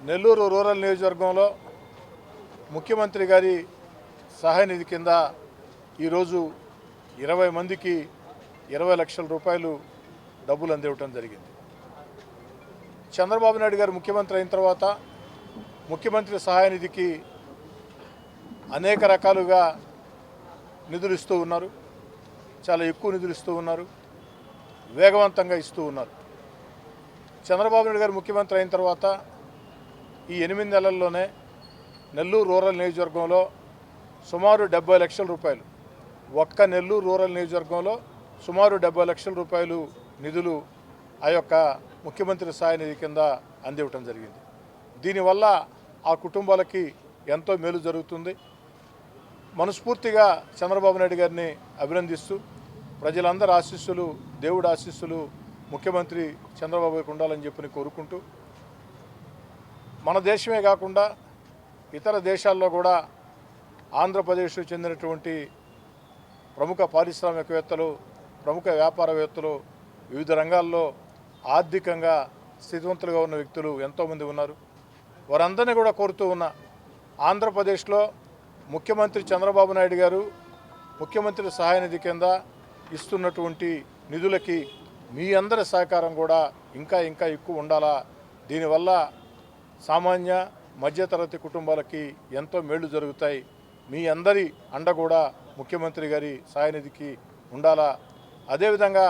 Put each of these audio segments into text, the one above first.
Nellore rural నియోజకవర్గంలో ముఖ్యమంత్రి గారి సహాయ నిధి కింద ఈరోజు 20 మందికి 20 లక్షల రూపాయలు డబ్బులు అందివ్వడం జరిగింది. చంద్రబాబు నాయుడు గారు ముఖ్యమంత్రి అయిన తర్వాత ముఖ్యమంత్రి సహాయ నిధికి అనేక రకాలుగా నిధులు ఇస్తూ ఉన్నారు. చాలా ఎక్కువ నిధులు ఇస్తూ ఉన్నారు, వేగవంతంగా ఇస్తూ ఉన్నారు. చంద్రబాబు నాయుడు గారు ముఖ్యమంత్రి అయిన తర్వాత ఈ 8 నెలల్లోనే నెల్లూరు రూరల్ నియోజకవర్గంలో సుమారు 70 లక్షల రూపాయలు, ఒక్క నెల్లూరు రూరల్ నియోజకవర్గంలో సుమారు 70 లక్షల రూపాయలు నిధులు ఆ యొక్క ముఖ్యమంత్రి సహాయ నిధి కింద అందివ్వటం జరిగింది. దీనివల్ల ఆ కుటుంబాలకి ఎంతో మేలు జరుగుతుంది. మనస్ఫూర్తిగా చంద్రబాబు నాయుడు గారిని అభినందిస్తూ ప్రజలందరి ఆశీస్సులు, దేవుడి ఆశీస్సులు ముఖ్యమంత్రి చంద్రబాబు గారికి ఉండాలని చెప్పి కోరుకుంటూ, మన దేశమే కాకుండా ఇతర దేశాల్లో కూడా ఆంధ్రప్రదేశ్కు చెందినటువంటి ప్రముఖ పారిశ్రామికవేత్తలు, ప్రముఖ వ్యాపారవేత్తలు, వివిధ రంగాల్లో ఆర్థికంగా స్థితివంతులుగా ఉన్న వ్యక్తులు ఎంతోమంది ఉన్నారు. వారందరినీ కూడా కోరుతూ ఉన్నా, ఆంధ్రప్రదేశ్లో ముఖ్యమంత్రి చంద్రబాబు నాయుడు గారు ముఖ్యమంత్రి సహాయ నిధి కింద ఇస్తున్నటువంటి నిధులకి మీ అందరి సహకారం కూడా ఇంకా ఎక్కువ ఉండాలా. దీనివల్ల సామాన్య మధ్యతరగతి కుటుంబాలకి ఎంతో మేళ్లు జరుగుతాయి. మీ అందరి అండ కూడా ముఖ్యమంత్రి గారి సహాయ నిధికి ఉండాలా. అదేవిధంగా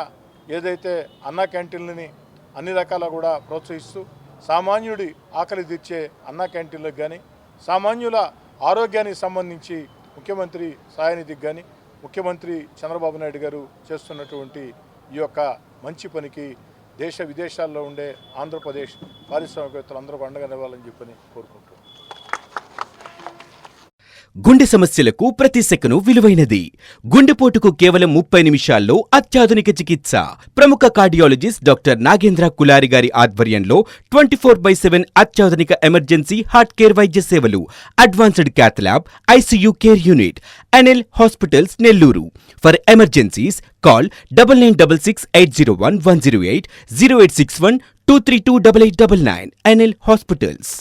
ఏదైతే అన్నా క్యాంటీన్లని అన్ని రకాల కూడా ప్రోత్సహిస్తూ సామాన్యుడి ఆకలి తీర్చే అన్నా క్యాంటీన్లకు కానీ, సామాన్యుల ఆరోగ్యానికి సంబంధించి ముఖ్యమంత్రి సహాయ నిధికి కానీ ముఖ్యమంత్రి చంద్రబాబు నాయుడు గారు చేస్తున్నటువంటి ఈ యొక్క మంచి పనికి దేశ విదేశాల్లో ఉండే ఆంధ్రప్రదేశ్ పారిశ్రామికవేత్తలు అందరూ అండగా నివ్వాలని చెప్పని కోరుకుంటున్నాను. గుండె సమస్యలకు ప్రతి సెకను విలువైనది. గుండెపోటుకు కేవలం 30 నిమిషాల్లో అత్యాధునిక చికిత్స. ప్రముఖ కార్డియాలజిస్ట్ డాక్టర్ నాగేంద్ర కులారి గారి ఆధ్వర్యంలో 24/7 అత్యాధునిక ఎమర్జెన్సీ హార్ట్ కేర్ వైద్య సేవలు. Advanced cath lab, ICU care unit. NL hospitals Nellore. For emergencies call 9966801108 0861 2328899. NL hospitals.